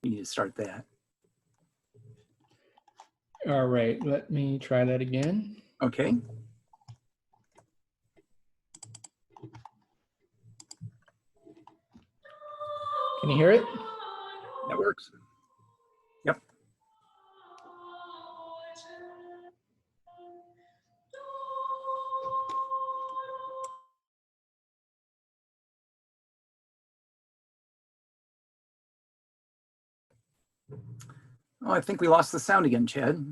You need to start that. All right, let me try that again. Okay. Can you hear it? That works. Yep. Oh, I think we lost the sound again, Chad.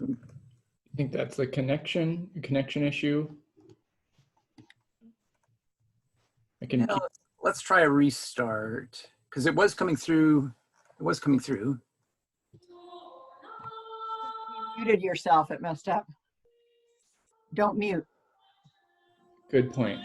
I think that's a connection issue. I can. Yeah, let's try a restart because it was coming through. It was coming through. You muted yourself. It messed up. Don't mute. Good point.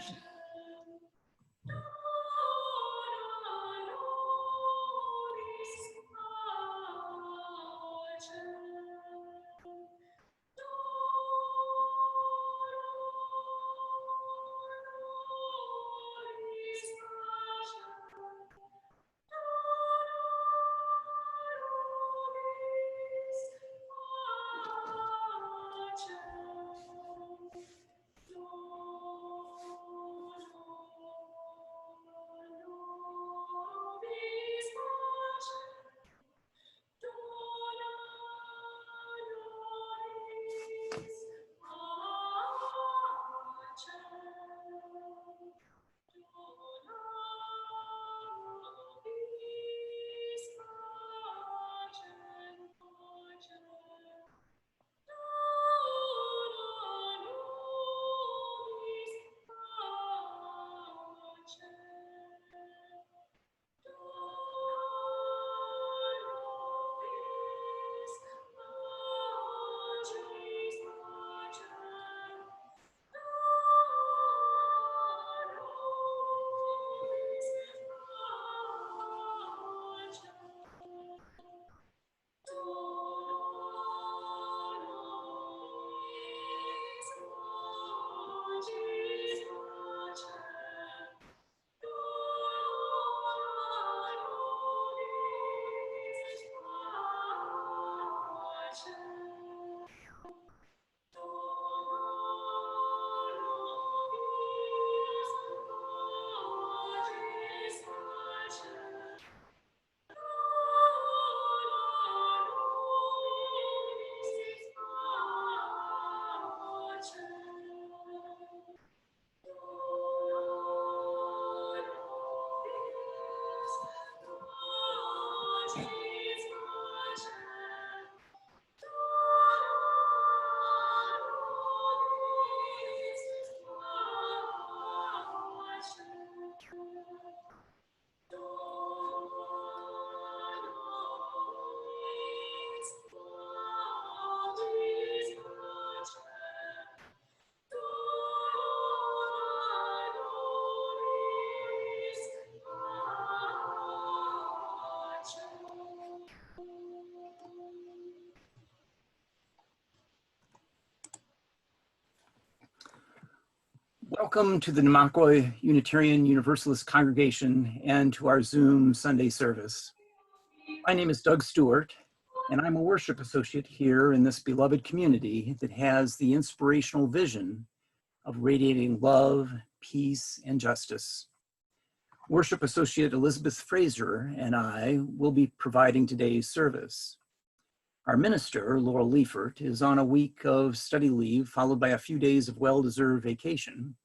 Welcome to the NUUC Unitarian Universalist Congregation and to our Zoom Sunday service. My name is Doug Stewart, and I'm a worship associate here in this beloved community that has the inspirational vision of radiating love, peace, and justice. Worship associate Elizabeth Fraser and I will be providing today's service. Our minister, Laurel Liefert, is on a week of study leave followed by a few days of well-deserved vacation.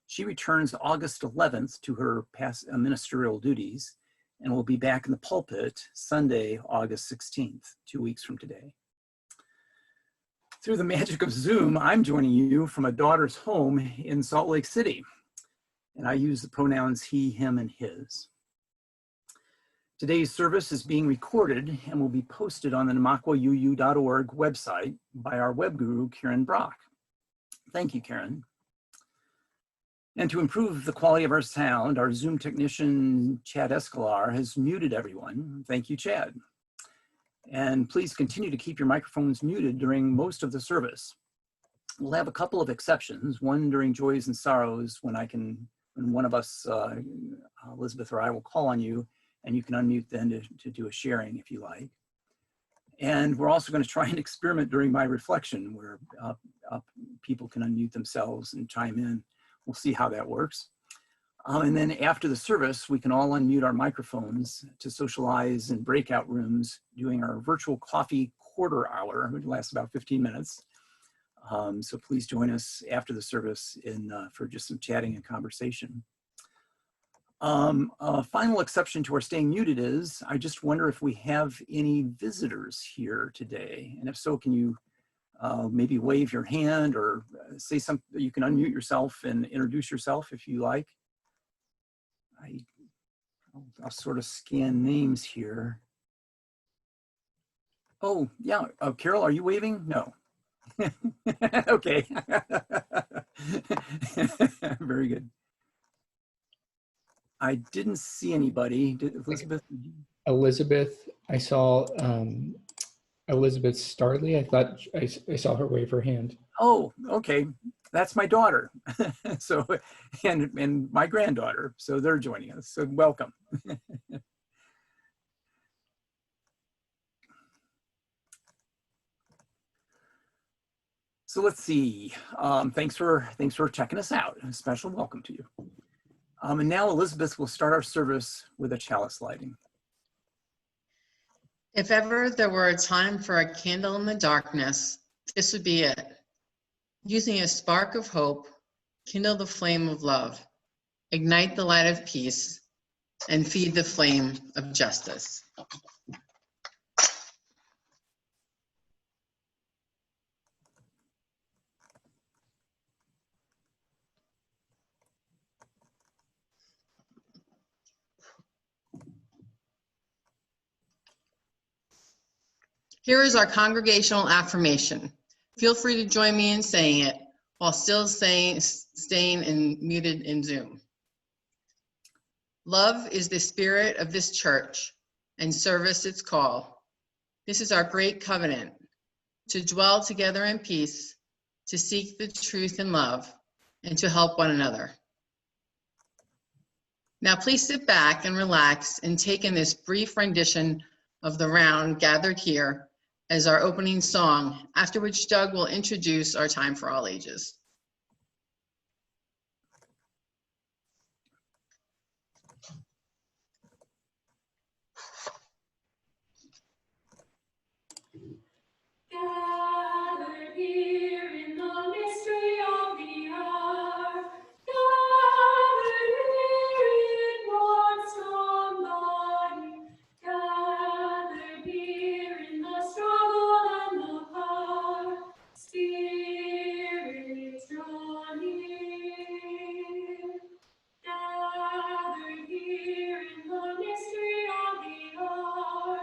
She returns August 11th to her past ministerial duties and will be back in the pulpit Sunday, August 16th, 2 weeks from today. Through the magic of Zoom, I'm joining you from a daughter's home in Salt Lake City, and I use the pronouns he, him, and his. Today's service is being recorded and will be posted on the namaquauu.org website by our web guru, Karen Brock. Thank you, Karen. And to improve the quality of our sound, our Zoom technician, Chad Escalar, has muted everyone. Thank you, Chad. And please continue to keep your microphones muted during most of the service. We'll have a couple of exceptions, one during joys and sorrows when one of us, Elizabeth or I, will call on you, and you can unmute then to do a sharing if you like. And we're also going to try and experiment during my reflection where people can unmute themselves and chime in. We'll see how that works. And then after the service, we can all unmute our microphones to socialize in breakout rooms doing our virtual coffee quarter hour, which lasts about 15 minutes. So please join us after the service for just some chatting and conversation. A final exception to our staying muted is, I just wonder if we have any visitors here today. And if so, can you maybe wave your hand or say something? You can unmute yourself and introduce yourself if you like. I'll sort of scan names here. Oh, yeah. Carol, are you waving? No. Okay. Very good. I didn't see anybody. Elizabeth? Elizabeth, I saw Elizabeth Starley. I thought I saw her wave her hand. Oh, okay. That's my daughter. So, and my granddaughter. So they're joining us. So welcome. So let's see. Thanks for checking us out. A special welcome to you. And now Elizabeth will start our service with a chalice lighting. If ever there were a time for a candle in the darkness, this would be it. Using a spark of hope, kindle the flame of love, ignite the light of peace, and feed the flame of justice. Here is our congregational affirmation. Feel free to join me in saying it while still staying muted in Zoom. Love is the spirit of this church, and service its call. This is our great covenant, to dwell together in peace, to seek the truth in love, and to help one another. Now please sit back and relax and take in this brief rendition of the round gathered here as our opening song, after which Doug will introduce our Time for All Ages. Gathered here in the mystery of the hour, gathered here in one strong body, gathered here in the struggle and the power, spirits draw near. Gathered here in the mystery of the hour,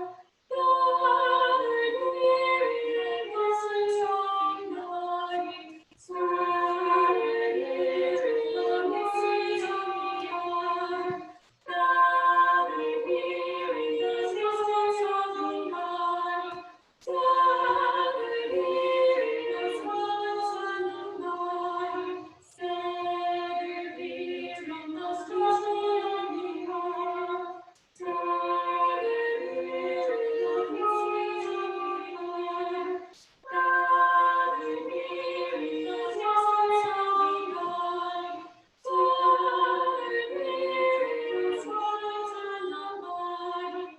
gathered here in one strong body, gathered here in the mystery of the hour, gathered here in the stillness of the night, gathered here in the silence of the night, staggered here from the struggle of the heart, gathered here in the mysteries of the air, gathered here in the stillness of the night, gathered here in the silence and the light,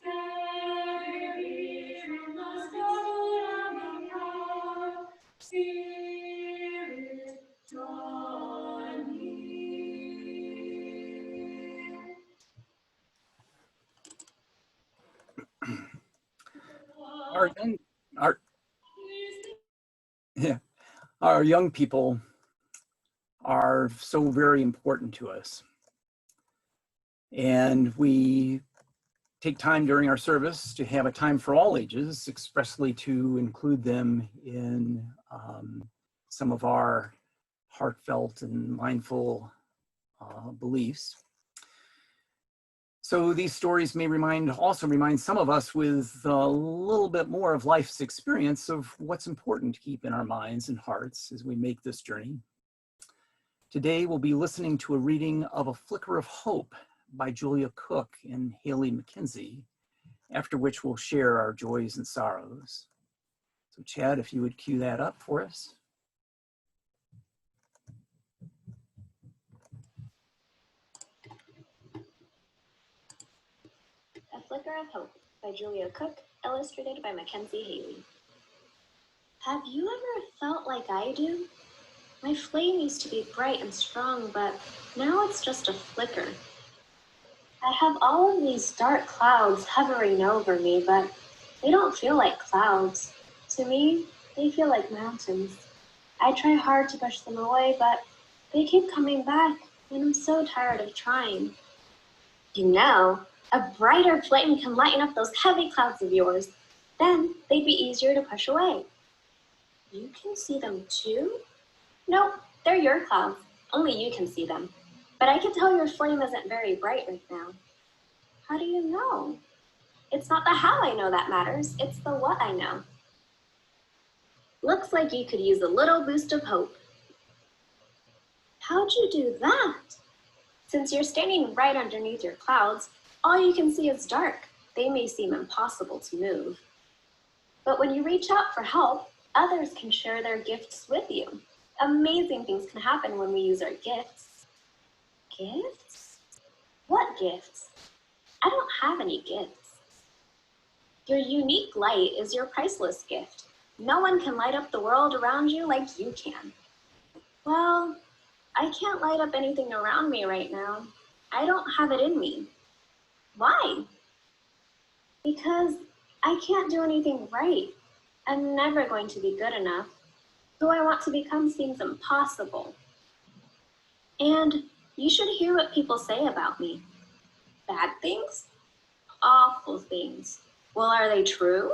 gathered here from the struggle and the heart, Spirit, draw near. Our young people are so very important to us. And we take time during our service to have a time for all ages, expressly to include them in some of our heartfelt and mindful beliefs. So these stories may also remind some of us with a little bit more of life's experience of what's important to keep in our minds and hearts as we make this journey. Today, we'll be listening to a reading of A Flicker of Hope by Julia Cook and Haley McKenzie, after which we'll share our joys and sorrows. So Chad, if you would cue that up for us. A Flicker of Hope by Julia Cook, illustrated by Mackenzie Haley. Have you ever felt like I do? My flame used to be bright and strong, but now it's just a flicker. I have all of these dark clouds hovering over me, but they don't feel like clouds. To me, they feel like mountains. I try hard to push them away, but they keep coming back, and I'm so tired of trying. You know, a brighter flame can lighten up those heavy clouds of yours. Then they'd be easier to push away. You can see them too? Nope, they're your clouds. Only you can see them. But I can tell your flame isn't very bright right now. How do you know? It's not the how I know that matters, it's the what I know. Looks like you could use a little boost of hope. How'd you do that? Since you're standing right underneath your clouds, all you can see is dark. They may seem impossible to move. But when you reach out for help, others can share their gifts with you. Amazing things can happen when we use our gifts. Gifts? What gifts? I don't have any gifts. Your unique light is your priceless gift. No one can light up the world around you like you can. Well, I can't light up anything around me right now. I don't have it in me. Why? Because I can't do anything right. I'm never going to be good enough. Who I want to become seems impossible. And you should hear what people say about me. Bad things? Awful things. Well, are they true?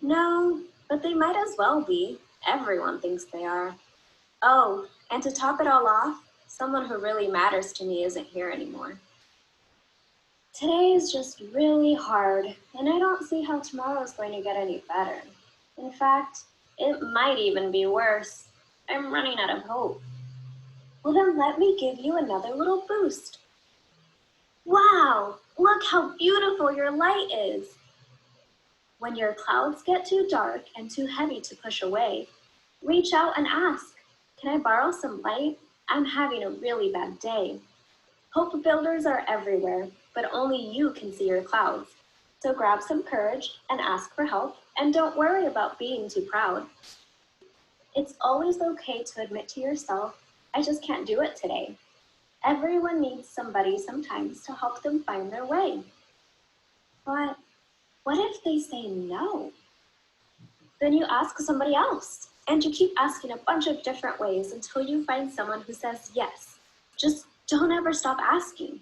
No, but they might as well be. Everyone thinks they are. Oh, and to top it all off, someone who really matters to me isn't here anymore. Today is just really hard, and I don't see how tomorrow is going to get any better. In fact, it might even be worse. I'm running out of hope. Well, then let me give you another little boost. Wow, look how beautiful your light is. When your clouds get too dark and too heavy to push away, reach out and ask, can I borrow some light? I'm having a really bad day. Hope builders are everywhere, but only you can see your clouds. So grab some courage and ask for help, and don't worry about being too proud. It's always okay to admit to yourself, I just can't do it today. Everyone needs somebody sometimes to help them find their way. But what if they say no? Then you ask somebody else, and you keep asking a bunch of different ways until you find someone who says yes. Just don't ever stop asking.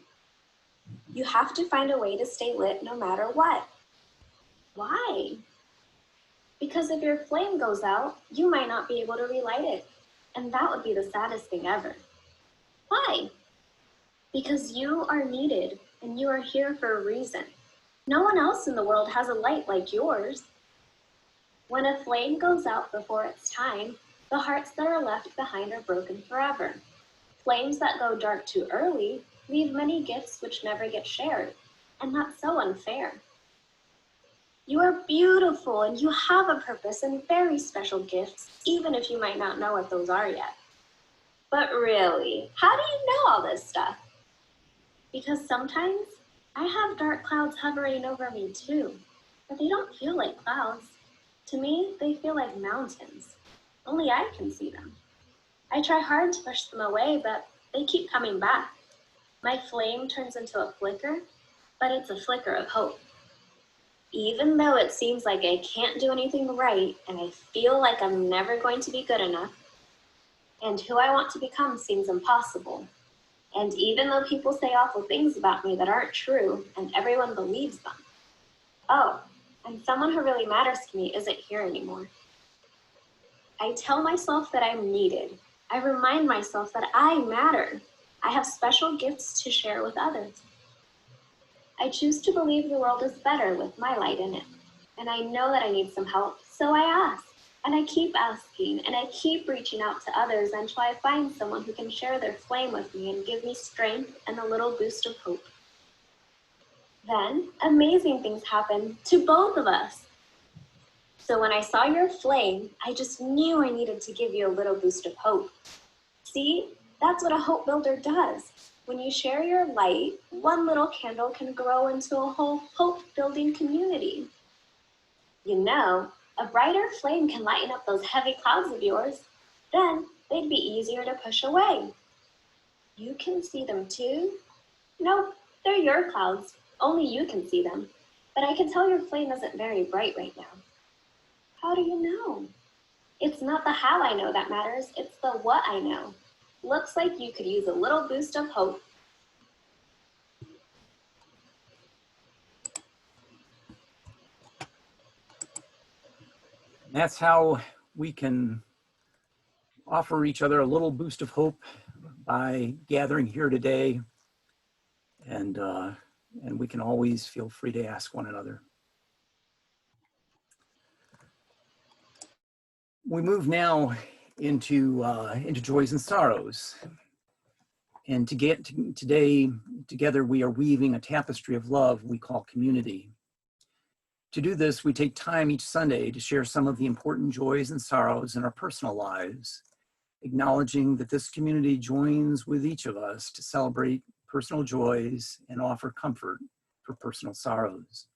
You have to find a way to stay lit no matter what. Why? Because if your flame goes out, you might not be able to relight it. And that would be the saddest thing ever. Why? Because you are needed and you are here for a reason. No one else in the world has a light like yours. When a flame goes out before its time, the hearts that are left behind are broken forever. Flames that go dark too early leave many gifts which never get shared, and that's so unfair. You are beautiful and you have a purpose and very special gifts, even if you might not know what those are yet. But really, how do you know all this stuff? Because sometimes I have dark clouds hovering over me too, but they don't feel like clouds. To me, they feel like mountains. Only I can see them. I try hard to push them away, but they keep coming back. My flame turns into a flicker, but it's a flicker of hope. Even though it seems like I can't do anything right, and I feel like I'm never going to be good enough, and who I want to become seems impossible. And even though people say awful things about me that aren't true, and everyone believes them. Oh, and someone who really matters to me isn't here anymore. I tell myself that I'm needed. I remind myself that I matter. I have special gifts to share with others. I choose to believe the world is better with my light in it. And I know that I need some help, so I ask. And I keep asking, and I keep reaching out to others until I find someone who can share their flame with me and give me strength and a little boost of hope. Then, amazing things happen to both of us. So when I saw your flame, I just knew I needed to give you a little boost of hope. See, that's what a hope builder does. When you share your light, one little candle can grow into a whole hope-building community. You know, a brighter flame can lighten up those heavy clouds of yours. Then they'd be easier to push away. You can see them too? Nope, they're your clouds. Only you can see them. But I can tell your flame isn't very bright right now. How do you know? It's not the how I know that matters, it's the what I know. Looks like you could use a little boost of hope. That's how we can offer each other a little boost of hope by gathering here today. And we can always feel free to ask one another. We move now into joys and sorrows. And today, together, we are weaving a tapestry of love we call community. To do this, we take time each Sunday to share some of the important joys and sorrows in our personal lives, acknowledging that this community joins with each of us to celebrate personal joys and offer comfort for personal sorrows.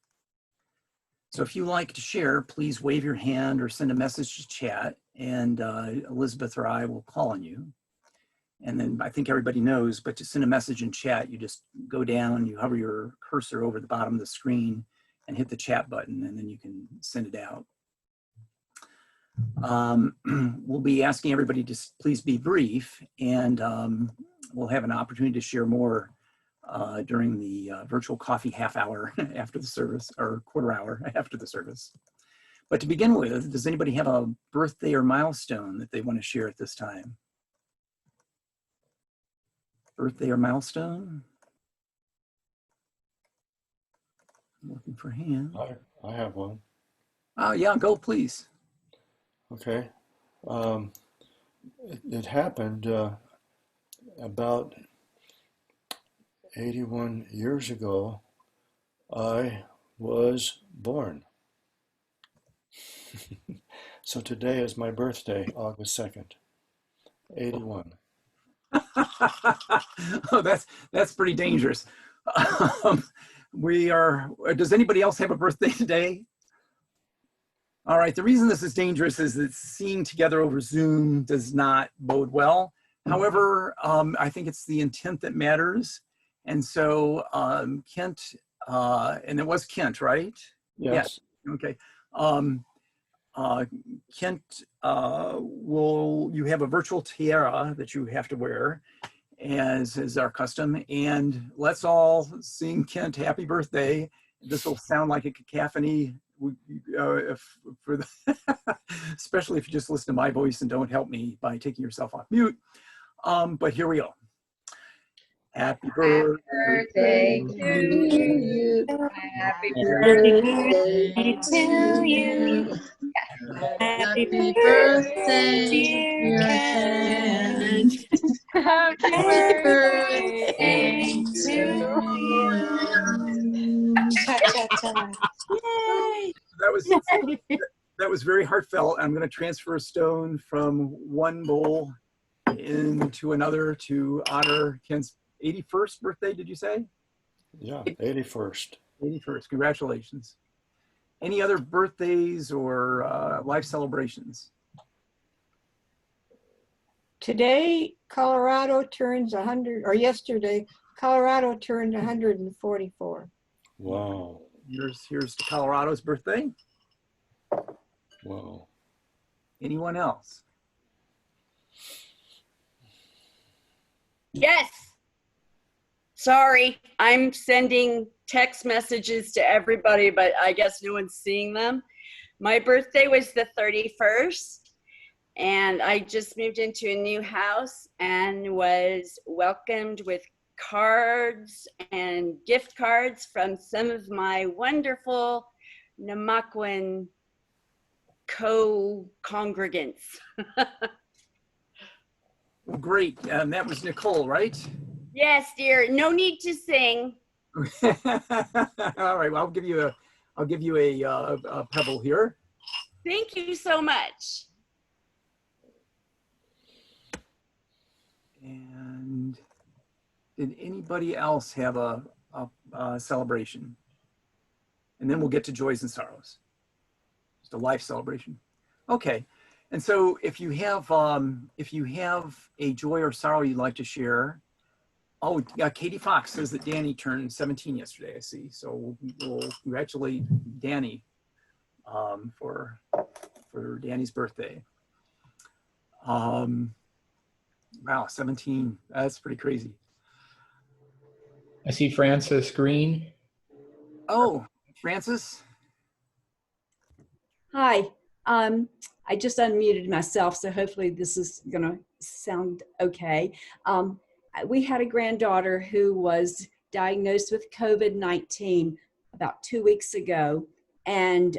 So if you like to share, please wave your hand or send a message to chat, and Elizabeth or I will call on you. And then I think everybody knows, but to send a message in chat, you just go down, you hover your cursor over the bottom of the screen and hit the chat button, and then you can send it out. We'll be asking everybody to please be brief, and we'll have an opportunity to share more during the virtual coffee half hour after the service, or quarter hour after the service. But to begin with, does anybody have a birthday or milestone that they want to share at this time? Birthday or milestone? I'm looking for hands. I have one. Oh, yeah, go please. Okay. It happened about 81 years ago. I was born. So today is my birthday, August 2nd, 81. Oh, that's pretty dangerous. Does anybody else have a birthday today? All right, the reason this is dangerous is that seeing together over Zoom does not bode well. However, I think it's the intent that matters. And so Kent, and it was Kent, right? Yes. Yeah, okay. Kent, you have a virtual tiara that you have to wear, as is our custom. And let's all sing Kent happy birthday. This will sound like a cacophony, especially if you just listen to my voice and don't help me by taking yourself off mute. But here we go. Happy birthday to you. Happy birthday to you. Happy birthday, dear Ken. Happy Happy birthday birthday to to you. Cha-cha-cha. Yay! That was very heartfelt. I'm going to transfer a stone from one bowl into another to honor Ken's 81st birthday, did you say? Yeah, 81st. 81st, congratulations. Any other birthdays or life celebrations? Today, Colorado turns 100, or yesterday, Colorado turned 144. Wow. Here's to Colorado's birthday. Wow. Anyone else? Yes. Sorry, I'm sending text messages to everybody, but I guess no one's seeing them. My birthday was the 31st, and I just moved into a new house and was welcomed with cards and gift cards from some of my wonderful Namaquan co-congregants. Great. That was Nicole, right? Yes, dear. No need to sing. All right. Well, I'll give you a pebble here. Thank you so much. And did anybody else have a celebration? And then we'll get to joys and sorrows. Just a life celebration. Okay. And so if you have a joy or sorrow you'd like to share, oh, yeah, Katie Fox says that Danny turned 17 yesterday, I see. So we'll congratulate Danny for Danny's birthday. Wow, 17, that's pretty crazy. I see Francis Green. Oh, Francis? Hi, I just unmuted myself, so hopefully this is gonna sound okay. We had a granddaughter who was diagnosed with COVID-19 about 2 weeks ago, and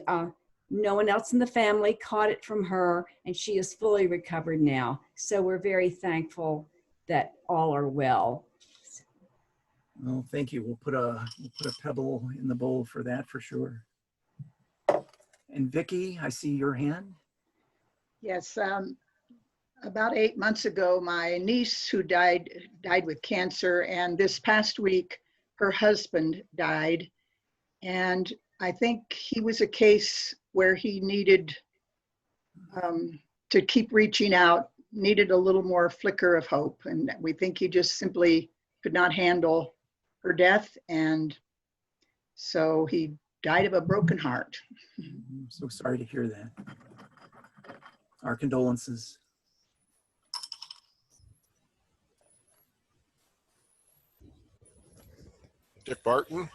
no one else in the family caught it from her, and she is fully recovered now. So we're very thankful that all are well. Well, thank you. We'll put a pebble in the bowl for that for sure. And Vicki, I see your hand. Yes, about 8 months ago, my niece who died with cancer, and this past week, her husband died. And I think he was a case where he needed to keep reaching out, needed a little more flicker of hope. And we think he just simply could not handle her death. And so he died of a broken heart. I'm so sorry to hear that. Our condolences. Dick Barton.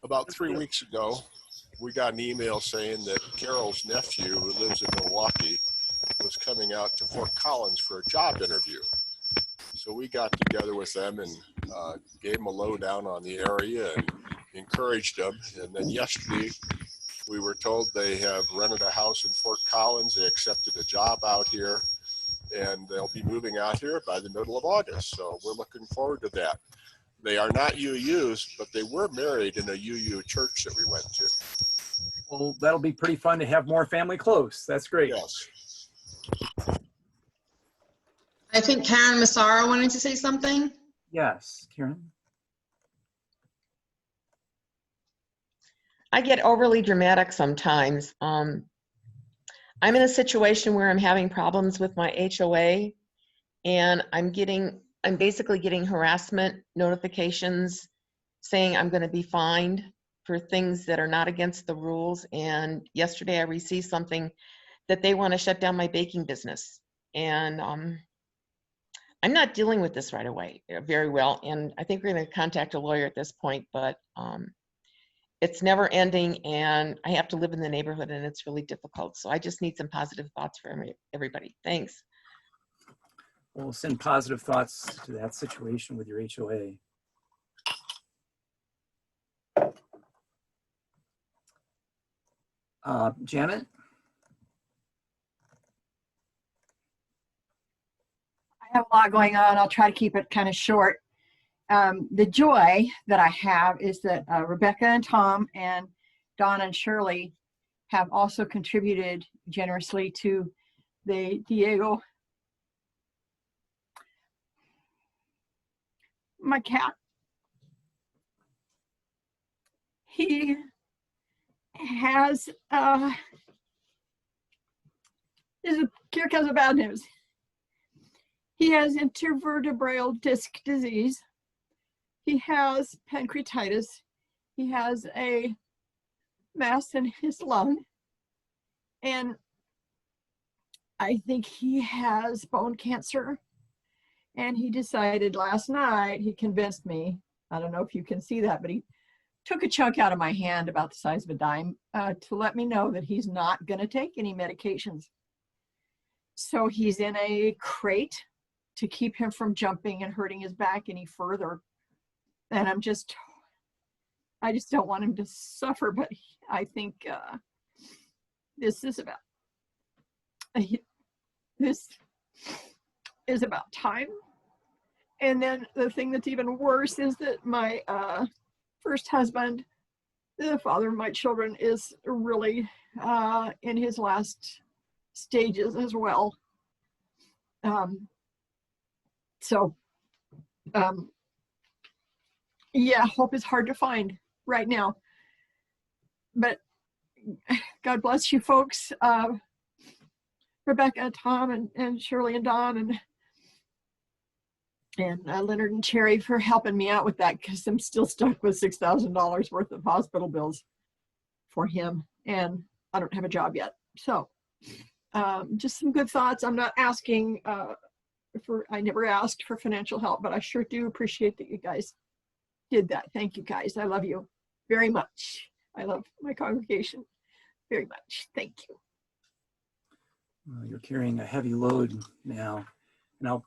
About 3 weeks ago, we got an email saying that Carol's nephew, who lives in Milwaukee, was coming out to Fort Collins for a job interview. So we got together with them and gave them a lowdown on the area and encouraged them. And then yesterday, we were told they have rented a house in Fort Collins. They accepted a job out here, and they'll be moving out here by the middle of August. So we're looking forward to that. They are not UUs, but they were married in a UU church that we went to. Well, that'll be pretty fun to have more family close. That's great. Yes. I think Karen Massaro wanted to say something. Yes, Karen. I get overly dramatic sometimes. I'm in a situation where I'm having problems with my HOA, and I'm basically getting harassment notifications saying I'm going to be fined for things that are not against the rules. And yesterday I received something that they want to shut down my baking business. And I'm not dealing with this right away very well. And I think we're going to contact a lawyer at this point, but it's never ending, and I have to live in the neighborhood, and it's really difficult. So I just need some positive thoughts for everybody. Thanks. We'll send positive thoughts to that situation with your HOA. Janet? I have a lot going on. I'll try to keep it kind of short. The joy that I have is that Rebecca and Tom and Don and Shirley have also contributed generously to the Diego. My cat. He has, here comes the bad news. He has intervertebral disc disease. He has pancreatitis. He has a mass in his lung. And I think he has bone cancer. And he decided last night, he convinced me, I don't know if you can see that, but he took a chunk out of my hand about the size of a dime to let me know that he's not going to take any medications. So he's in a crate to keep him from jumping and hurting his back any further. And I just don't want him to suffer, but I think this is about time. And then the thing that's even worse is that my first husband, the father of my children, is really in his last stages as well. Yeah, hope is hard to find right now. But God bless you folks, Rebecca, Tom, and Shirley and Don, and Leonard and Cherry for helping me out with that, because I'm still stuck with $6,000 worth of hospital bills for him, and I don't have a job yet. So just some good thoughts. I'm not asking I never asked for financial help, but I sure do appreciate that you guys did that. Thank you guys. I love you very much. I love my congregation very much. Thank you. Well, you're carrying a heavy load now, and I'll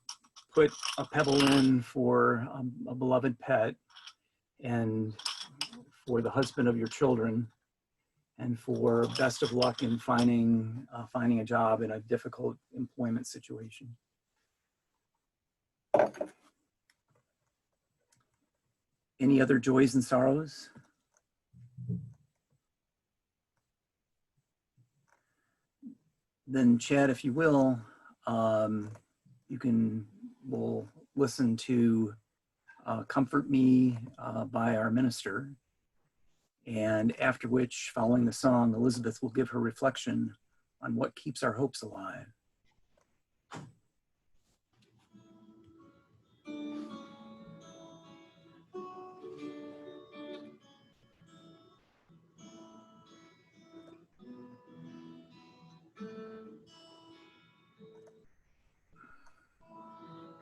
put a pebble in for a beloved pet, and for the husband of your children, and for best of luck in finding a job in a difficult employment situation. Any other joys and sorrows? Then Chad, if you will, we'll listen to Comfort Me by our minister. And after which, following the song, Elizabeth will give her reflection on what keeps our hopes alive.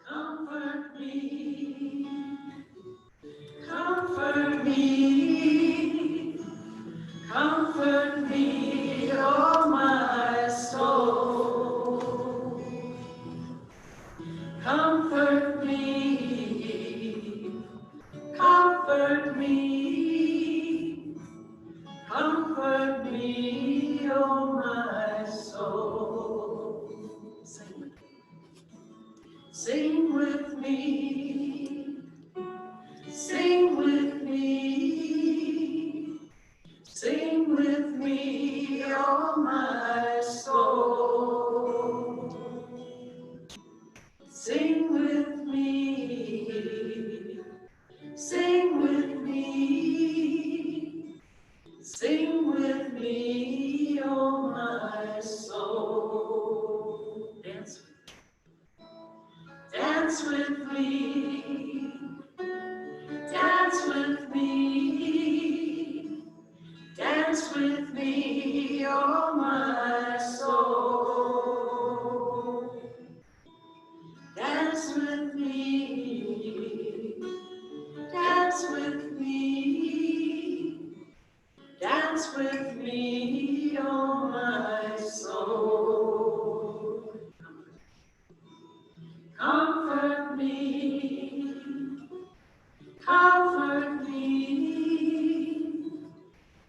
Comfort me, comfort me, comfort me, oh my soul. Comfort me, comfort me, comfort me, oh my soul. Sing with me, sing with me, sing with me, oh my soul. Sing with me, sing with me, sing with me, oh my soul. Dance with me, dance with me, dance with me, oh my soul. Dance with me, dance with me, dance with me, oh my soul. Comfort me, comfort me,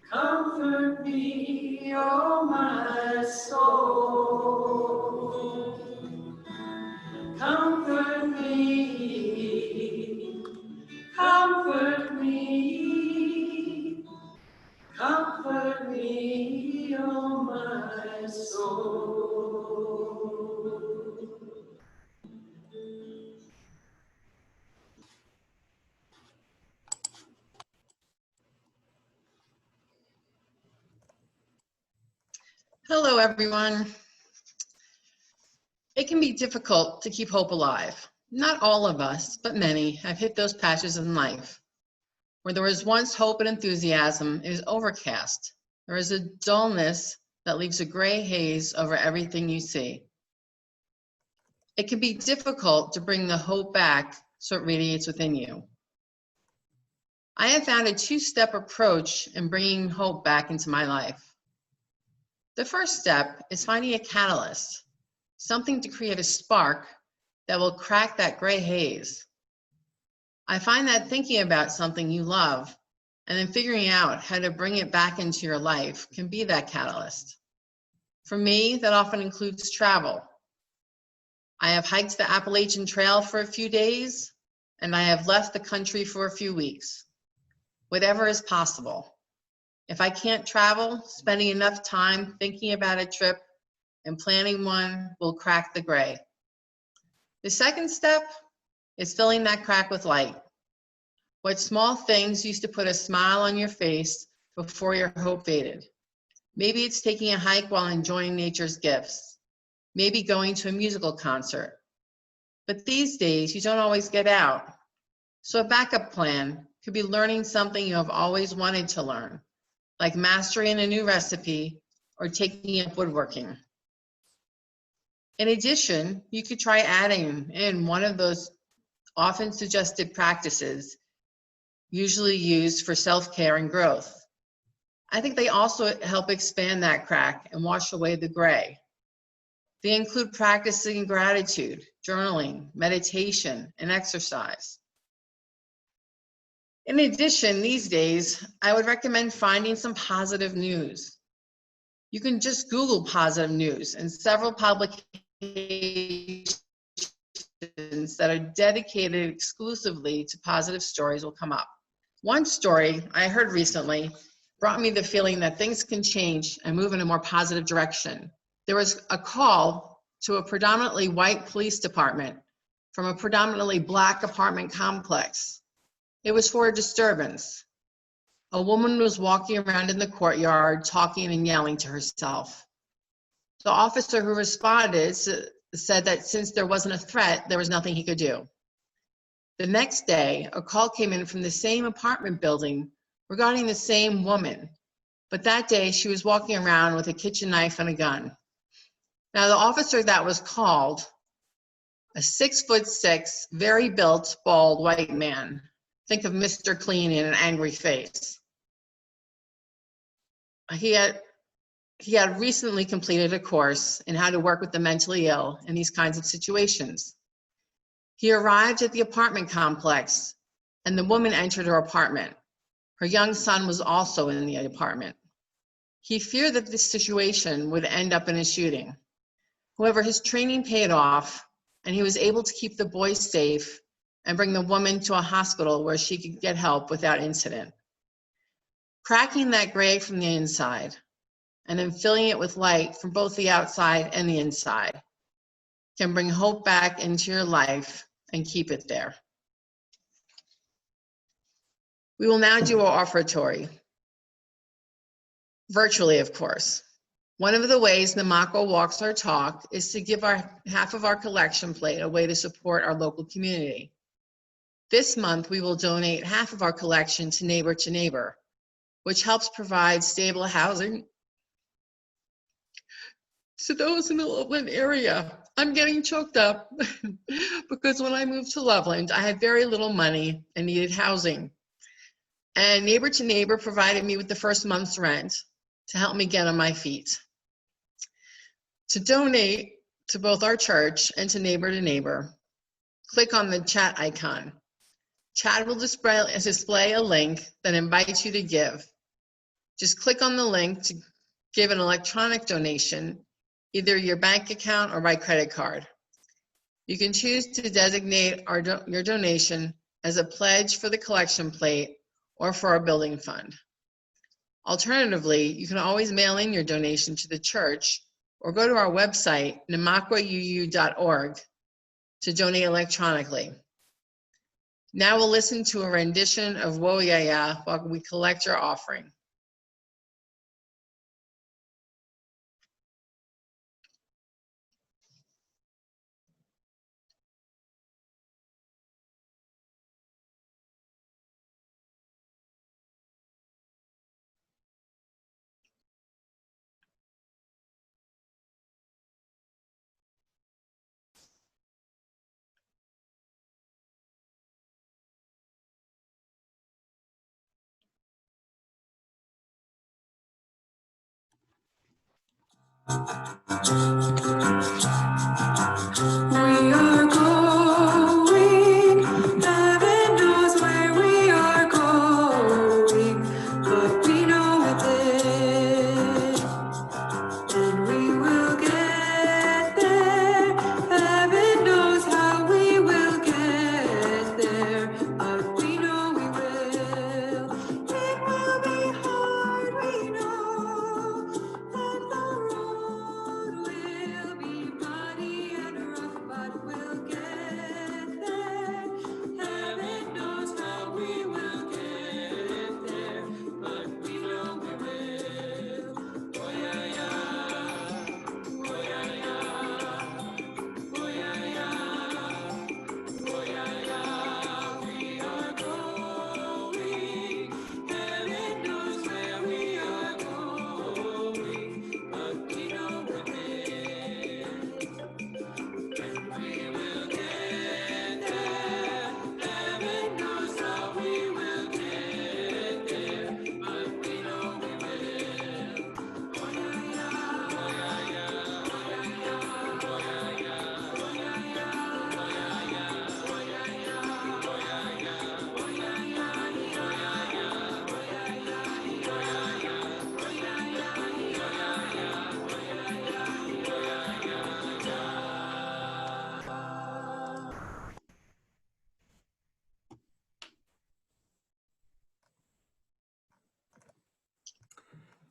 comfort me, oh my soul. Comfort me, comfort me, comfort me, oh my soul. Hello, everyone. It can be difficult to keep hope alive. Not all of us, but many, have hit those patches in life where there was once hope and enthusiasm. It is overcast. There is a dullness that leaves a gray haze over everything you see. It can be difficult to bring the hope back so it radiates within you. I have found a two-step approach in bringing hope back into my life. The first step is finding a catalyst, something to create a spark that will crack that gray haze. I find that thinking about something you love and then figuring out how to bring it back into your life can be that catalyst. For me, that often includes travel. I have hiked the Appalachian Trail for a few days, and I have left the country for a few weeks. Whatever is possible. If I can't travel, spending enough time thinking about a trip and planning one will crack the gray. The second step is filling that crack with light. What small things used to put a smile on your face before your hope faded? Maybe it's taking a hike while enjoying nature's gifts. Maybe going to a musical concert. But these days, you don't always get out. So a backup plan could be learning something you have always wanted to learn, like mastering a new recipe or taking up woodworking. In addition, you could try adding in one of those often suggested practices usually used for self-care and growth. I think they also help expand that crack and wash away the gray. They include practicing gratitude, journaling, meditation, and exercise. In addition, these days, I would recommend finding some positive news. You can just Google positive news, and several publications that are dedicated exclusively to positive stories will come up. One story I heard recently brought me the feeling that things can change and move in a more positive direction. There was a call to a predominantly white police department from a predominantly Black apartment complex. It was for a disturbance. A woman was walking around in the courtyard talking and yelling to herself. The officer who responded said that since there wasn't a threat, there was nothing he could do. The next day, a call came in from the same apartment building regarding the same woman, but that day she was walking around with a kitchen knife and a gun. Now the officer that was called, a 6'6", very built, bald white man. Think of Mr. Clean in an angry face. He had recently completed a course in how to work with the mentally ill in these kinds of situations. He arrived at the apartment complex and the woman entered her apartment. Her young son was also in the apartment. He feared that this situation would end up in a shooting. However, his training paid off and he was able to keep the boy safe and bring the woman to a hospital where she could get help without incident. Cracking that gray from the inside and then filling it with light from both the outside and the inside can bring hope back into your life and keep it there. We will now do our offertory, virtually, of course. One of the ways NUUC walks our talk is to give half of our collection plate away to support our local community. This month, we will donate half of our collection to Neighbor, which helps provide stable housing to those in the Loveland area. I'm getting choked up because when I moved to Loveland, I had very little money and needed housing. And Neighbor provided me with the first month's rent to help me get on my feet. To donate to both our church and to Neighbor, click on the chat icon. Chat will display a link that invites you to give. Just click on the link to give an electronic donation, either your bank account or by credit card. You can choose to designate your donation as a pledge for the collection plate or for our building fund. Alternatively, you can always mail in your donation to the church or go to our website, numucuu.org, to donate electronically. Now we'll listen to a rendition of Whoa Ya Ya while we collect your offering. We are going.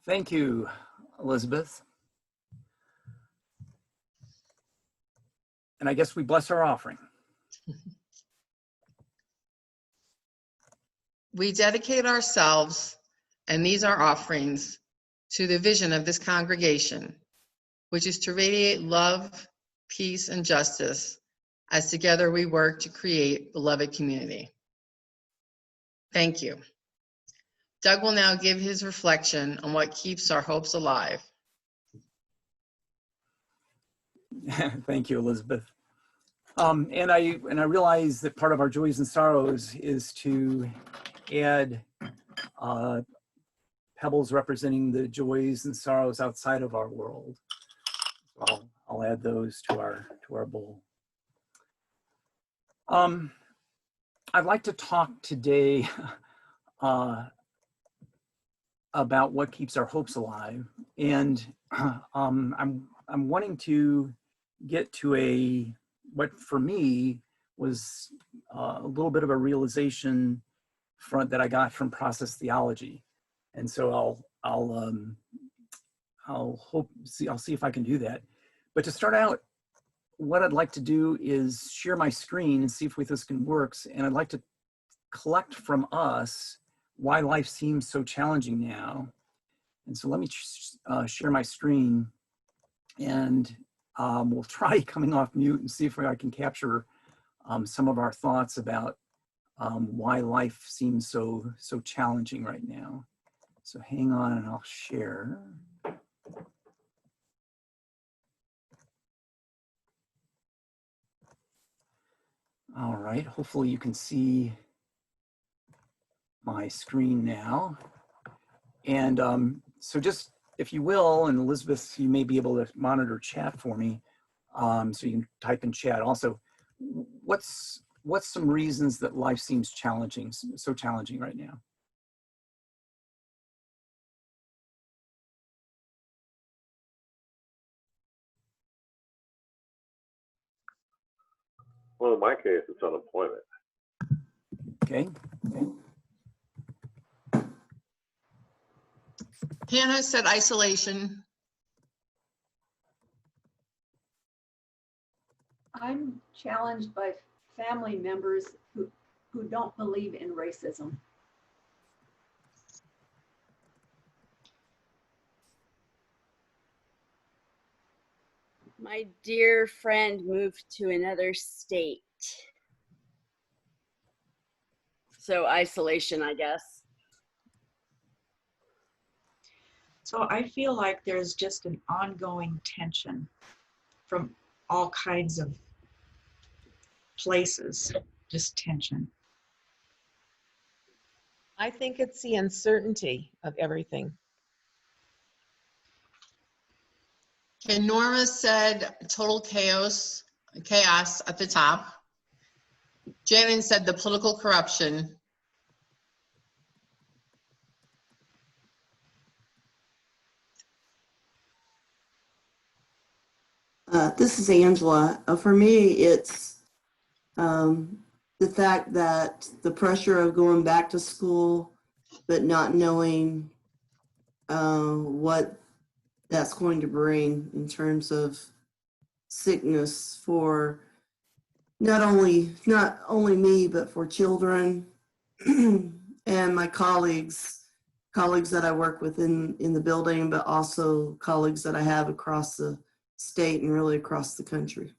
Thank you, Elizabeth. And I guess we bless our offering. We dedicate ourselves, and these are offerings, to the vision of this congregation, which is to radiate love, peace, and justice as together we work to create beloved community. Thank you. Doug will now give his reflection on what keeps our hopes alive. Thank you, Elizabeth. And I realize that part of our joys and sorrows is to add pebbles representing the joys and sorrows outside of our world. So I'll add those to our bowl. I'd like to talk today about what keeps our hopes alive, and I'm wanting to get to what for me was a little bit of a realization that I got from process theology, and so I'll see if I can do that. But to start out, what I'd like to do is share my screen and see if this can work. And I'd like to collect from us why life seems so challenging now. And so let me share my screen, and we'll try coming off mute and see if I can capture some of our thoughts about why life seems so challenging right now. So hang on and I'll share. All right, hopefully you can see my screen now. And so just, if you will, and Elizabeth, you may be able to monitor chat for me, so you can type in chat. Also, what's some reasons that life seems challenging, so challenging right now? Well, in my case, it's unemployment. Okay. Hannah said isolation. I'm challenged by family members who don't believe in racism. My dear friend moved to another state. So isolation, I guess. So I feel like there's just an ongoing tension from all kinds of places, just tension. I think it's the uncertainty of everything. Okay, Norma said total chaos at the top. Janet said the political corruption. This is Angela. For me, it's the fact that the pressure of going back to school, but not knowing what that's going to bring in terms of sickness for not only me, but for children and my colleagues that I work with in the building, but also colleagues that I have across the state and really across the country.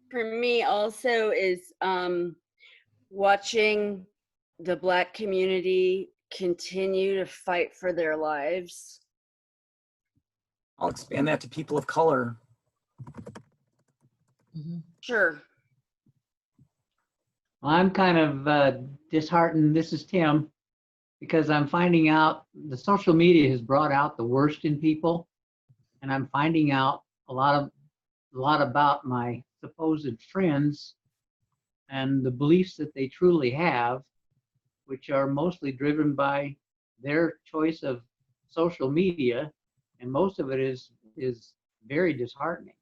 For me also is watching the Black community continue to fight for their lives. I'll expand that to people of color. Sure. I'm kind of disheartened. This is Tim, because I'm finding out the social media has brought out the worst in people, and I'm finding out a lot about my supposed friends and the beliefs that they truly have, which are mostly driven by their choice of social media, and most of it is very disheartening.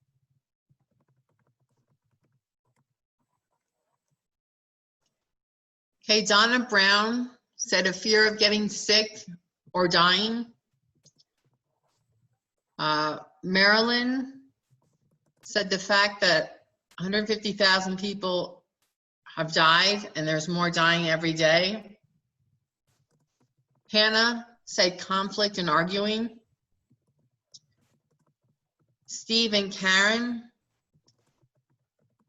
Okay, Donna Brown said a fear of getting sick or dying. Marilyn said the fact that 150,000 people have died and there's more dying every day. Hannah said conflict and arguing. Steve and Karen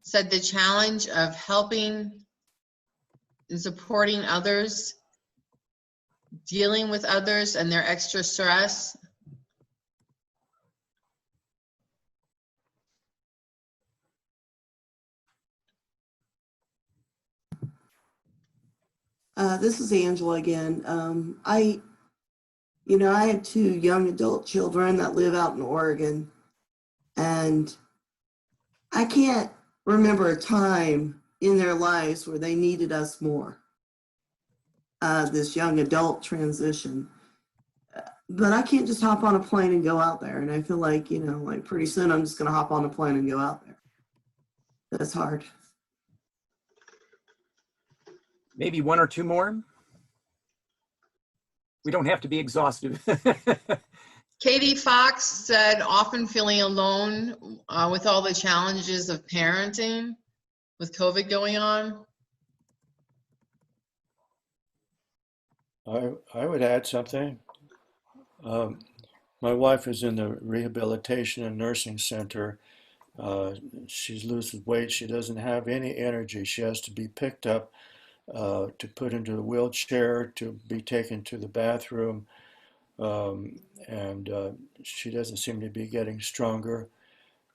said the challenge of helping and supporting others, dealing with others and their extra stress. This is Angela again. I have 2 young adult children that live out in Oregon, and I can't remember a time in their lives where they needed us more. This young adult transition. But I can't just hop on a plane and go out there. And I feel like, like pretty soon I'm just going to hop on a plane and go out there. That's hard. Maybe 1 or 2 more. We don't have to be exhaustive. Katie Fox said often feeling alone with all the challenges of parenting with COVID going on. I would add something. My wife is in the rehabilitation and nursing center. She's losing weight. She doesn't have any energy. She has to be picked up to put into a wheelchair, to be taken to the bathroom. And she doesn't seem to be getting stronger.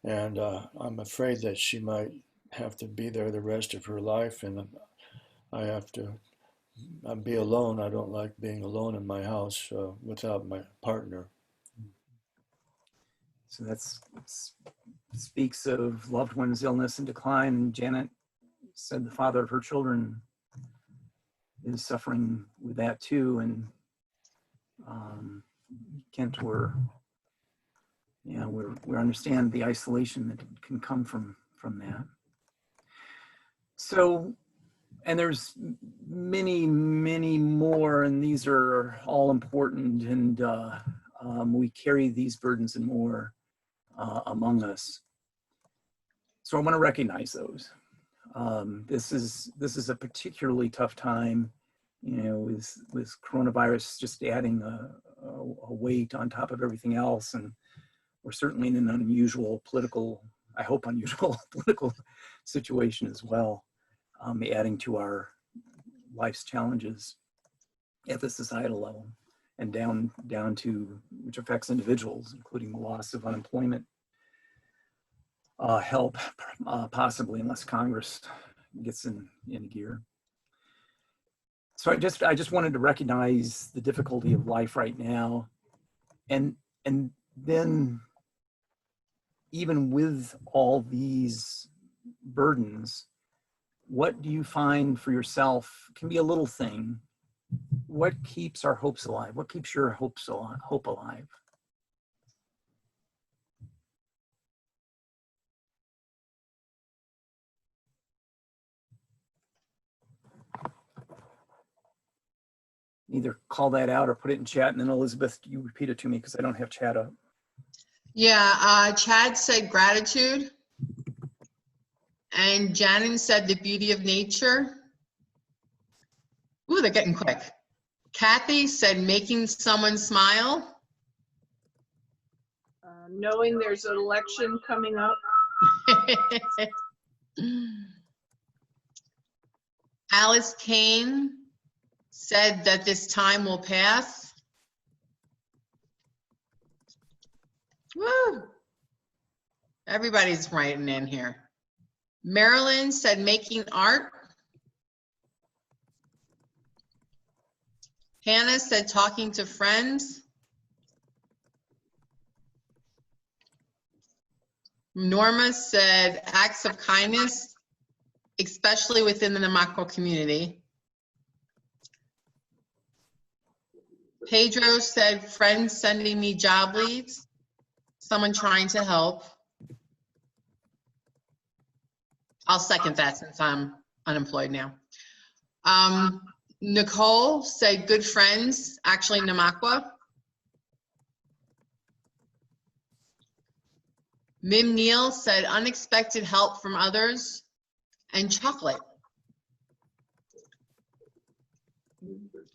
And I'm afraid that she might have to be there the rest of her life. And I have to be alone. I don't like being alone in my house without my partner. So that speaks of loved one's illness and decline. Janet said the father of her children is suffering with that too. And Kent, we understand the isolation that can come from that. So, and there's many, many more, and these are all important, and we carry these burdens and more among us. So I want to recognize those. This is a particularly tough time, with coronavirus just adding a weight on top of everything else, and we're certainly in an unusual political situation as well, adding to our life's challenges at the societal level, and down to which affects individuals, including the loss of unemployment help, possibly, unless Congress gets in gear. So I just wanted to recognize the difficulty of life right now, and then even with all these burdens, what do you find for yourself? It can be a little thing. What keeps our hopes alive? What keeps your hope alive? Either call that out or put it in chat, and then Elizabeth, you repeat it to me because I don't have chat up. Yeah, Chad said gratitude. And Janin said the beauty of nature. Ooh, they're getting quick. Kathy said making someone smile. Knowing there's an election coming up. Alice Kane said that this time will pass. Woo! Everybody's writing in here. Marilyn said making art. Hannah said talking to friends. Norma said acts of kindness, especially within the Namaco community. Pedro said friends sending me job leads, someone trying to help. I'll second that since I'm unemployed now. Nicole said good friends, actually Namakwa. Mim Neal said unexpected help from others and chocolate.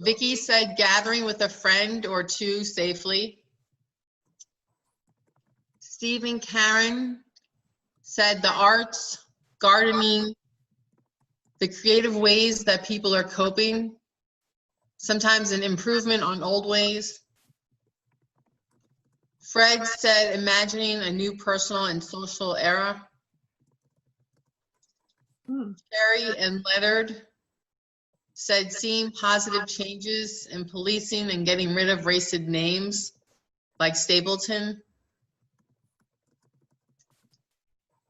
Vicky said gathering with a friend or two safely. Stephen Karen said the arts, gardening, the creative ways that people are coping, sometimes an improvement on old ways. Fred said imagining a new personal and social era. Terry and Leonard said seeing positive changes in policing and getting rid of racist names like Stapleton.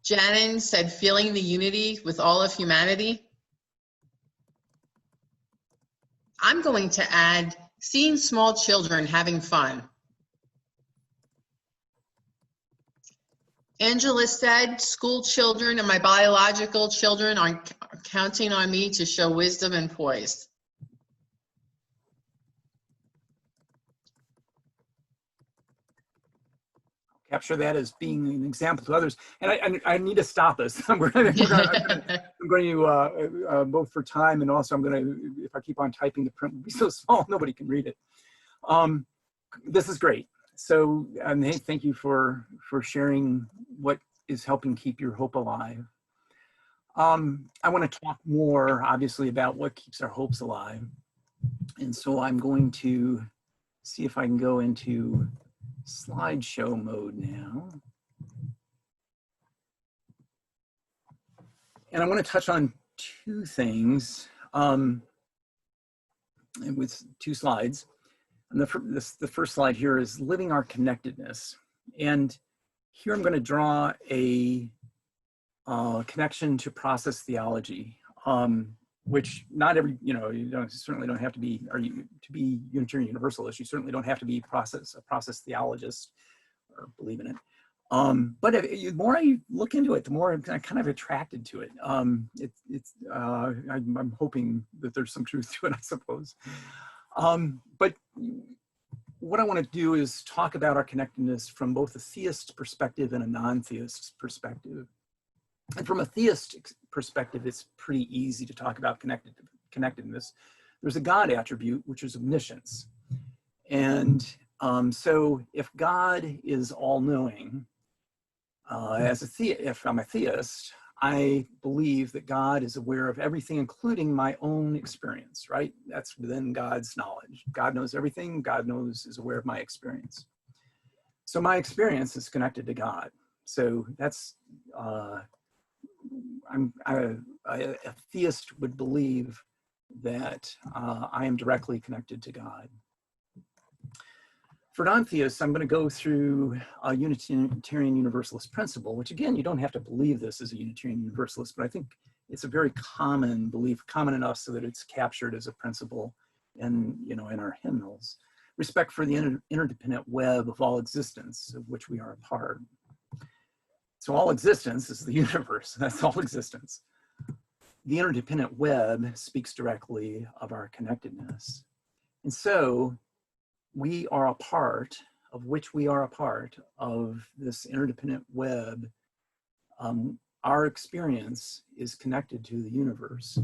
Janin said feeling the unity with all of humanity. I'm going to add seeing small children having fun. Angela said school children and my biological children are counting on me to show wisdom and poise. Capture that as being an example to others. And I need to stop us. I'm going to both for time, and also I'm going to, if I keep on typing, the print will be so small nobody can read it. This is great. So hey, thank you for sharing what is helping keep your hope alive. I want to talk more, obviously, about what keeps our hopes alive. And so I'm going to see if I can go into slideshow mode now. And I want to touch on two things with two slides. And the first slide here is living our connectedness. And here I'm going to draw a connection to process theology, which not every, you certainly don't have to be, to be Unitarian Universalist, you certainly don't have to be a process theologist or believe in it. But the more I look into it, the more I'm kind of attracted to it. I'm hoping that there's some truth to it, I suppose. But what I want to do is talk about our connectedness from both a theist perspective and a non-theist perspective. And from a theist perspective, it's pretty easy to talk about connectedness. There's a God attribute, which is omniscience. And so if God is all-knowing, if I'm a theist, I believe that God is aware of everything, including my own experience, right? That's within God's knowledge. God knows everything. God is aware of my experience. So my experience is connected to God. So that's, a theist would believe that I am directly connected to God. For non-theists, I'm going to go through a Unitarian Universalist principle, which again, you don't have to believe this as a Unitarian Universalist, but I think it's a very common belief, common enough so that it's captured as a principle in our hymnals. Respect for the interdependent web of all existence, of which we are a part. So all existence is the universe, that's all existence. The interdependent web speaks directly of our connectedness. And so we are a part of which we are a part of this interdependent web. Our experience is connected to the universe,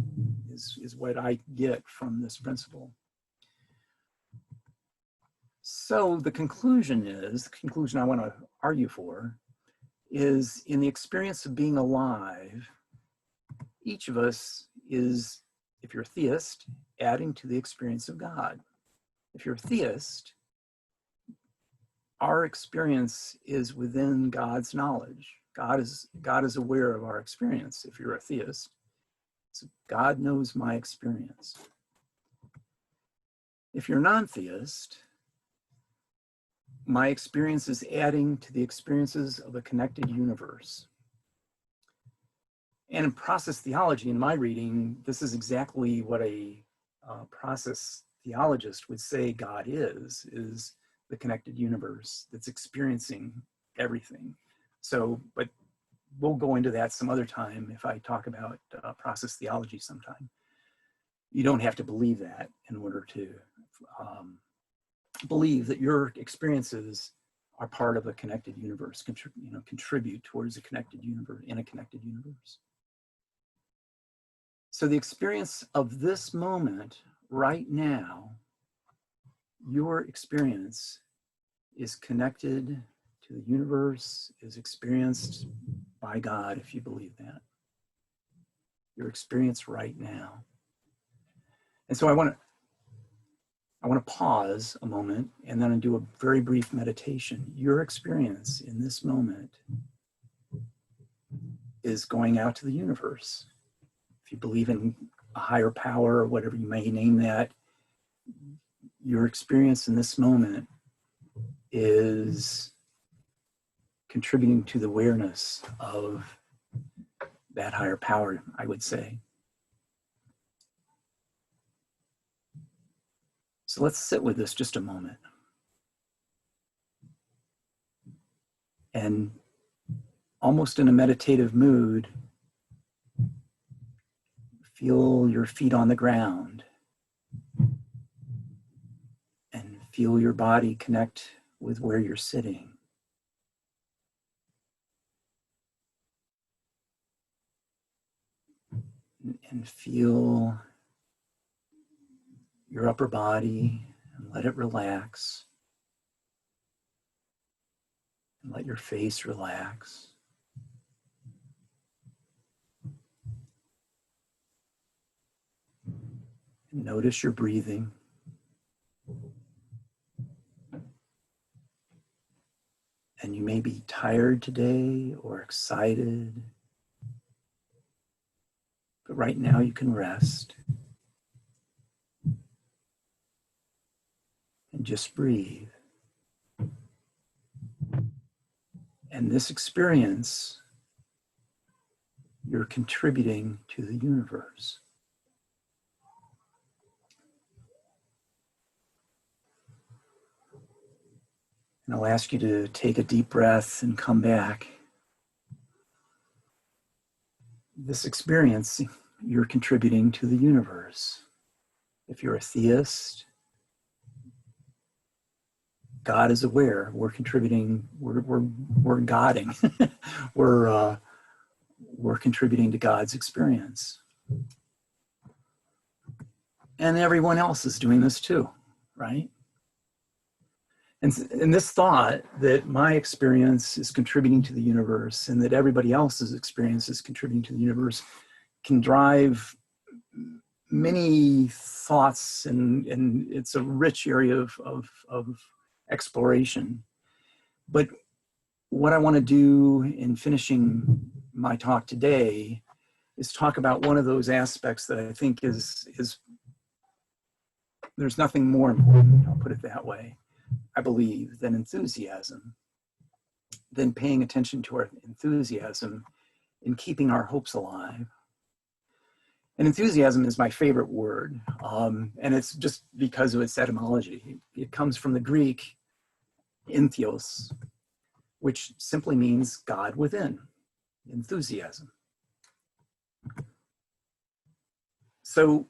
is what I get from this principle. So the conclusion I want to argue for, is in the experience of being alive, each of us is, if you're a theist, adding to the experience of God. If you're a theist, our experience is within God's knowledge. God is aware of our experience. If you're a theist, so God knows my experience. If you're non-theist, my experience is adding to the experiences of a connected universe. And in process theology, in my reading, this is exactly what a process theologist would say God is the connected universe that's experiencing everything. So, but we'll go into that some other time if I talk about process theology sometime. You don't have to believe that in order to believe that your experiences are part of a connected universe, contribute towards a connected universe, in a connected universe. So the experience of this moment right now, your experience is connected to the universe, is experienced by God, if you believe that. Your experience right now. And so I want to pause a moment and then do a very brief meditation. Your experience in this moment is going out to the universe. If you believe in a higher power or whatever you may name that, your experience in this moment is contributing to the awareness of that higher power, I would say. So let's sit with this just a moment. And almost in a meditative mood, feel your feet on the ground and feel your body connect with where you're sitting. And feel your upper body and let it relax. And let your face relax. And notice your breathing. And you may be tired today or excited, but right now you can rest. And just breathe. And this experience, you're contributing to the universe. And I'll ask you to take a deep breath and come back. This experience, you're contributing to the universe. If you're a theist, God is aware. We're contributing. We're Godding. we're contributing to God's experience, and everyone else is doing this too, right? And this thought that my experience is contributing to the universe, and that everybody else's experience is contributing to the universe, can drive many thoughts, and it's a rich area of exploration. But what I want to do in finishing my talk today is talk about one of those aspects that I think is there's nothing more important, I'll put it that way, I believe, than enthusiasm, than paying attention to our enthusiasm in keeping our hopes alive. And enthusiasm is my favorite word, and it's just because of its etymology. It comes from the Greek entheos, which simply means God within, enthusiasm. So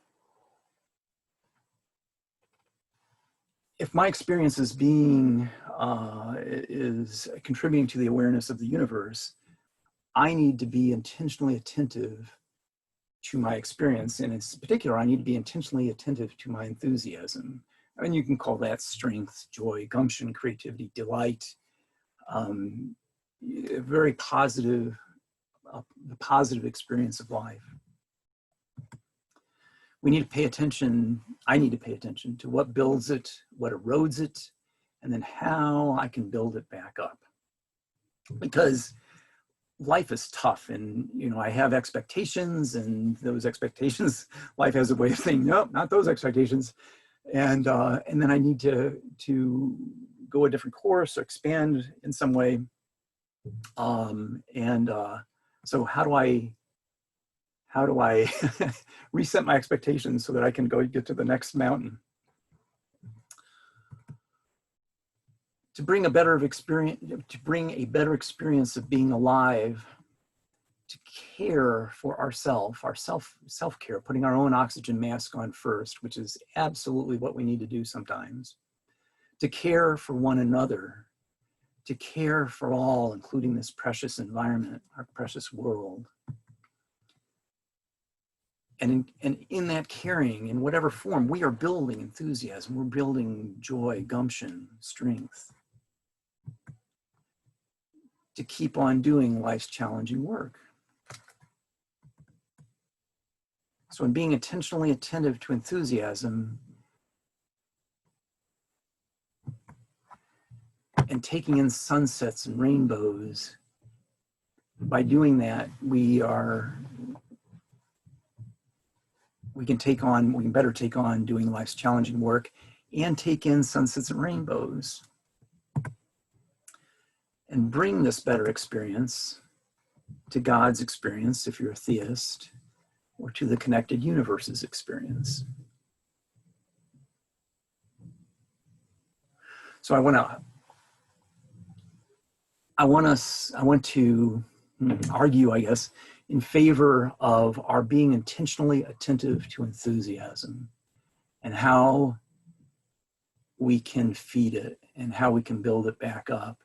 if my experience is contributing to the awareness of the universe, I need to be intentionally attentive to my experience. And in particular, I need to be intentionally attentive to my enthusiasm. I mean, you can call that strength, joy, gumption, creativity, delight, very positive, the positive experience of life. We need to pay attention, I need to pay attention to what builds it, what erodes it, and then how I can build it back up. Because life is tough, and I have expectations, and those expectations, life has a way of saying, nope, not those expectations. And then I need to go a different course or expand in some way. So how do I reset my expectations so that I can go get to the next mountain? To bring a better experience of being alive, to care for ourselves, self-care, putting our own oxygen mask on first, which is absolutely what we need to do sometimes, to care for one another, to care for all, including this precious environment, our precious world. And in that caring, in whatever form, we are building enthusiasm, we're building joy, gumption, strength, to keep on doing life's challenging work. So in being intentionally attentive to enthusiasm and taking in sunsets and rainbows, by doing that, we can better take on doing life's challenging work and take in sunsets and rainbows and bring this better experience to God's experience, if you're a theist, or to the connected universe's experience. So I want to argue, I guess, in favor of our being intentionally attentive to enthusiasm and how we can feed it and how we can build it back up,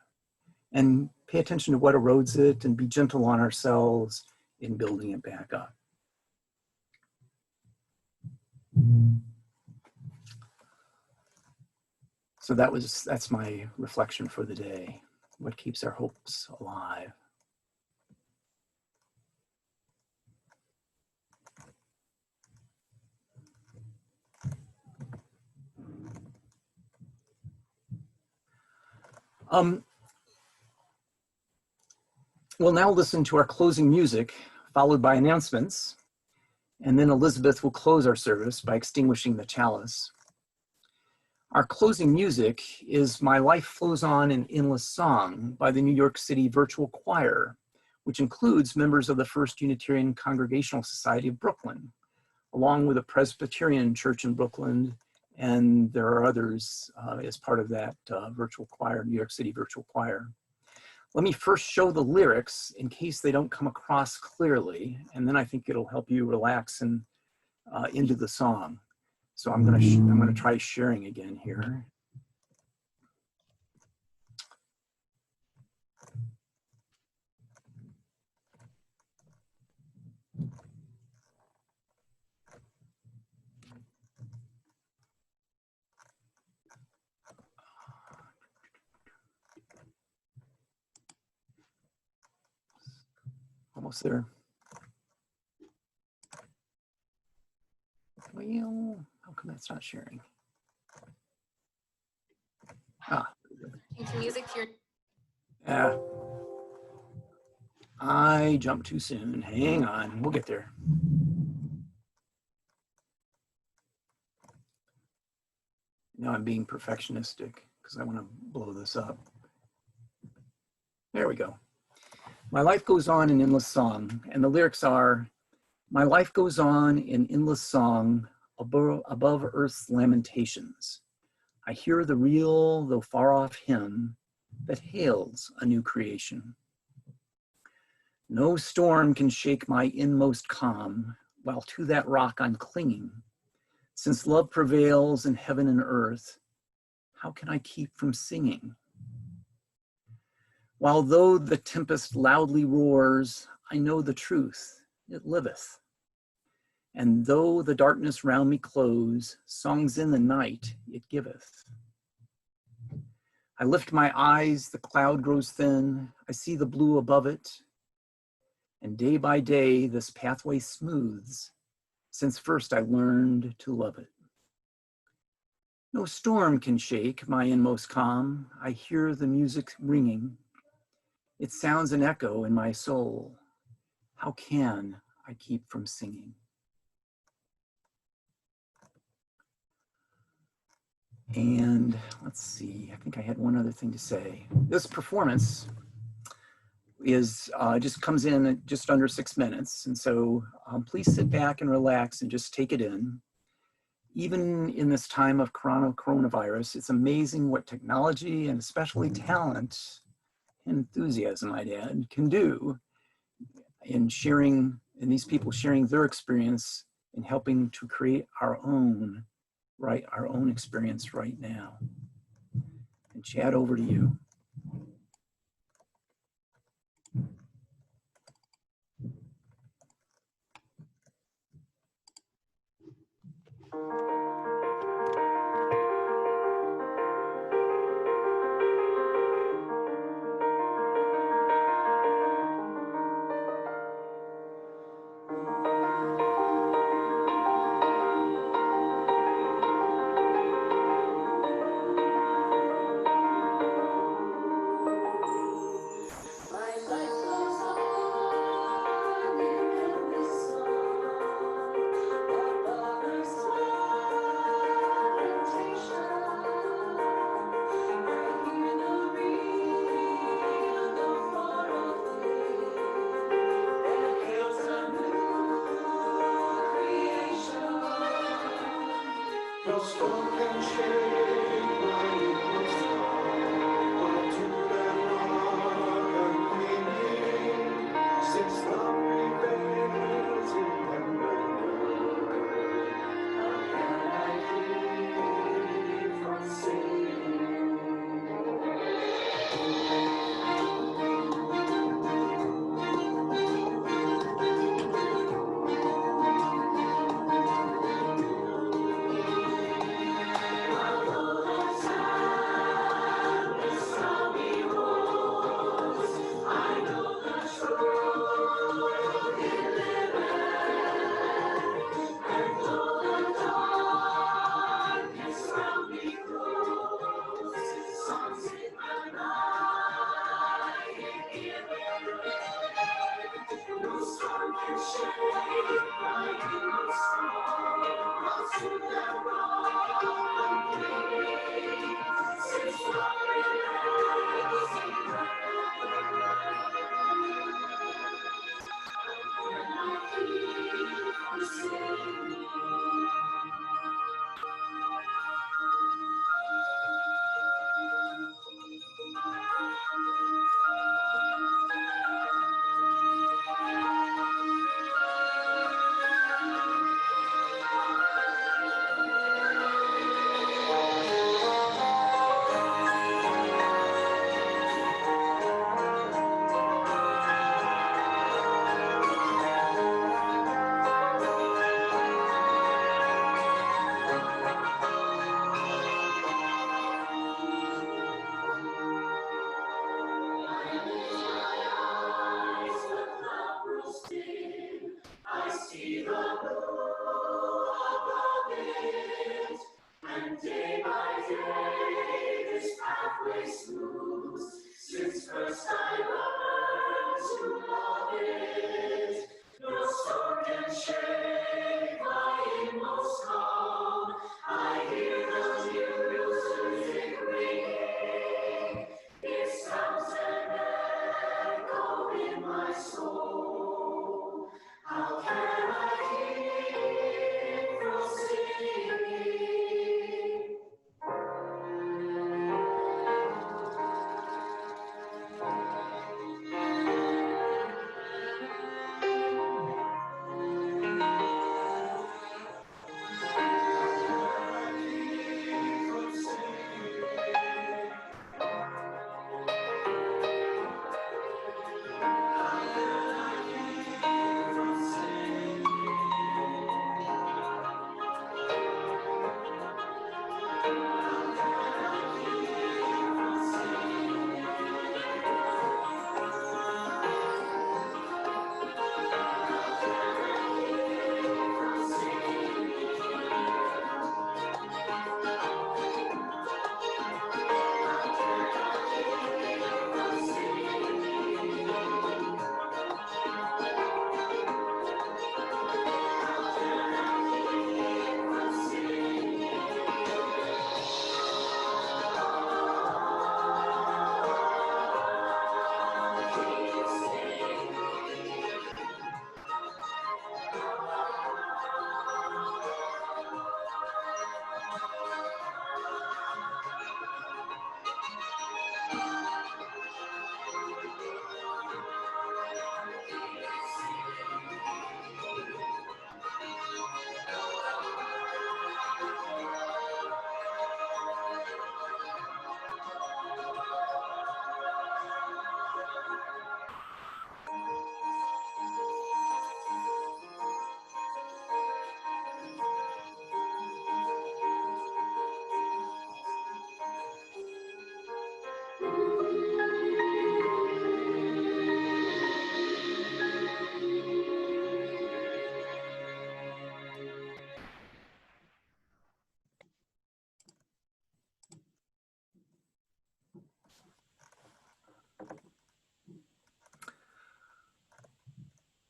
and pay attention to what erodes it and be gentle on ourselves in building it back up. So that's my reflection for the day. What keeps our hopes alive? We'll now listen to our closing music, followed by announcements, and then Elizabeth will close our service by extinguishing the chalice. Our closing music is My Life Flows On in Endless Song by the New York City Virtual Choir, which includes members of the First Unitarian Congregational Society of Brooklyn, along with a Presbyterian church in Brooklyn, and there are others as part of that virtual choir, New York City Virtual Choir. Let me first show the lyrics in case they don't come across clearly, and then I think it'll help you relax and into the song. So I'm gonna try sharing again here. Almost there. Well, how come that's not sharing? Into music here. Yeah. I jumped too soon. Hang on, we'll get there. Now I'm being perfectionistic because I want to blow this up. There we go. My life goes on in endless song, and the lyrics are, my life goes on in endless song above earth's lamentations. I hear the real, though far off hymn that hails a new creation. No storm can shake my inmost calm, while to that rock I'm clinging. Since love prevails in heaven and earth, how can I keep from singing? While though the tempest loudly roars, I know the truth, it liveth. And though the darkness round me close, songs in the night it giveth. I lift my eyes, the cloud grows thin, I see the blue above it, and day by day this pathway smooths, since first I learned to love it. No storm can shake my inmost calm, I hear the music ringing. It sounds an echo in my soul. How can I keep from singing? And let's see, I think I had one other thing to say. This performance is just comes in at just under 6 minutes. And so please sit back and relax and just take it in. Even in this time of coronavirus, it's amazing what technology and especially talent, enthusiasm, I'd add, can do in sharing, and these people sharing their experience in helping to create our own experience right now. And Chad, over to you.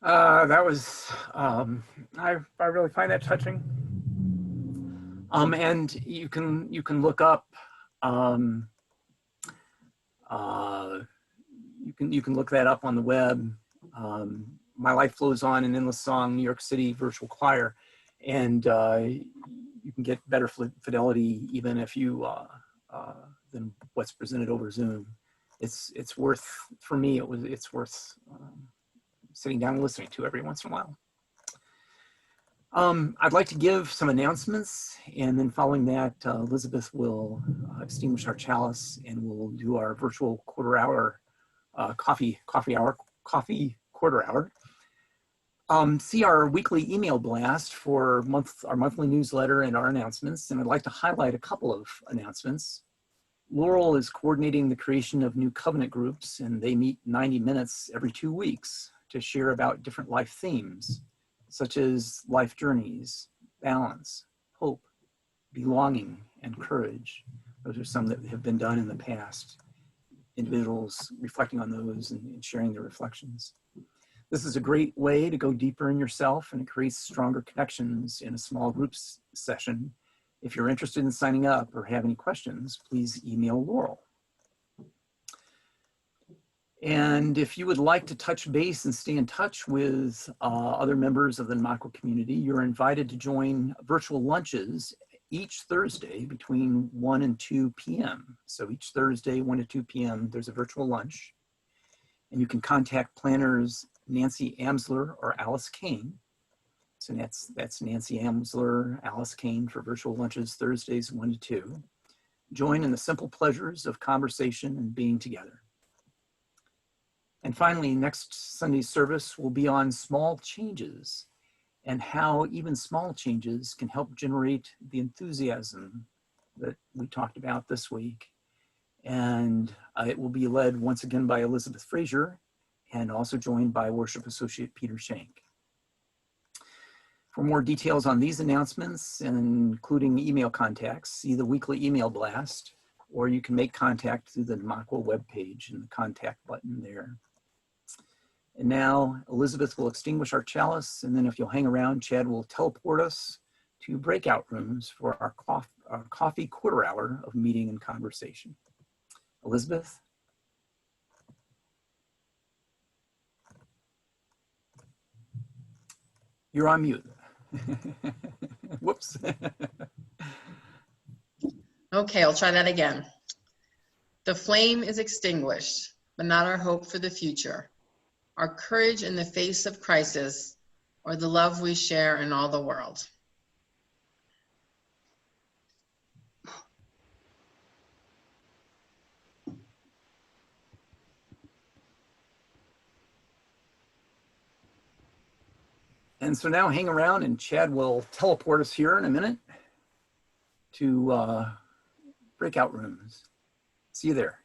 That was, I really find that touching. And you can look up, you can look that up on the web. My Life Flows On, an Endless Song, New York City Virtual Choir, and you can get better fidelity even if you than what's presented over Zoom. It's worth, for me, it's worth sitting down and listening to every once in a while. I'd like to give some announcements, and then following that, Elizabeth will extinguish our chalice, and we'll do our virtual quarter-hour coffee quarter hour. See our weekly email blast for our monthly newsletter and our announcements, and I'd like to highlight a couple of announcements. Laurel is coordinating the creation of new covenant groups, and they meet 90 minutes every 2 weeks to share about different life themes, such as life journeys, balance, hope, belonging, and courage. Those are some that have been done in the past. Individuals reflecting on those and sharing their reflections. This is a great way to go deeper in yourself, and it creates stronger connections in a small groups session. If you're interested in signing up or have any questions, please email Laurel. And if you would like to touch base and stay in touch with other members of the NUUC community, you're invited to join virtual lunches each Thursday between 1 and 2 p.m. So each Thursday, 1 to 2 p.m., there's a virtual lunch. And you can contact planners Nancy Amsler or Alice Kane. So that's Nancy Amsler, Alice Kane for virtual lunches Thursdays 1 to 2. Join in the simple pleasures of conversation and being together. And finally, next Sunday's service will be on small changes and how even small changes can help generate the enthusiasm that we talked about this week. And it will be led once again by Elizabeth Frazier and also joined by Worship Associate Peter Shank. For more details on these announcements, including email contacts, see the weekly email blast, or you can make contact through the NUUC webpage and the contact button there. And now Elizabeth will extinguish our chalice, and then if you'll hang around, Chad will teleport us to breakout rooms for our coffee quarter hour of meeting and conversation. Elizabeth? You're on mute. Whoops. Okay, I'll try that again. The flame is extinguished, but not our hope for the future, our courage in the face of crisis, or the love we share in all the world. And so now hang around and Chad will teleport us here in a minute to breakout rooms. See you there.